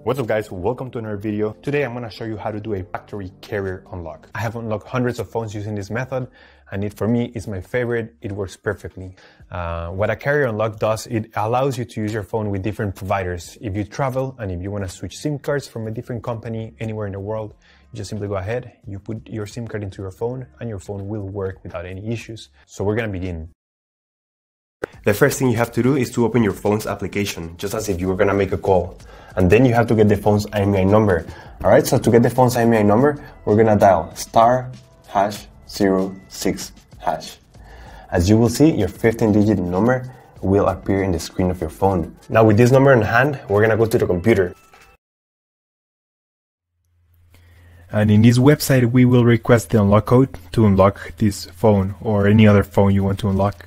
What's up guys, welcome to another video. Today I'm going to show you how to do a factory carrier unlock. I have unlocked hundreds of phones using this method and for me it's my favorite. It works perfectly. What a carrier unlock does, it allows you to use your phone with different providers. If you travel and if you want to switch SIM cards from a different company anywhere in the world, you just simply go ahead, you put your SIM card into your phone and your phone will work without any issues. So we're going to begin. The first thing you have to do is to open your phone's application, just as if you were going to make a call. And then you have to get the phone's IMEI number. Alright, so to get the phone's IMEI number, we're going to dial *#06#. As you will see, your 15-digit number will appear in the screen of your phone. Now with this number in hand, we're going to go to the computer. And in this website, we will request the unlock code to unlock this phone or any other phone you want to unlock.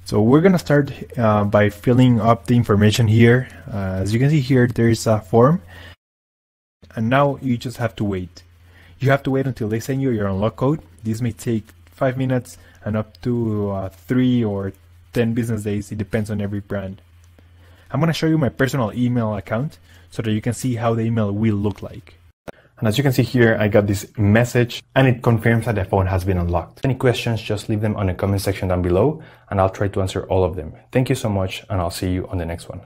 So we're going to start by filling up the information here. As you can see here, there is a form. And now you just have to wait. You have to wait until they send you your unlock code. This may take 5 minutes and up to 3 or 10 business days. It depends on every brand. I'm going to show you my personal email account so that you can see how the email will look like. And as you can see here, I got this message and it confirms that the phone has been unlocked. Any questions, just leave them on the comment section down below and I'll try to answer all of them. Thank you so much and I'll see you on the next one.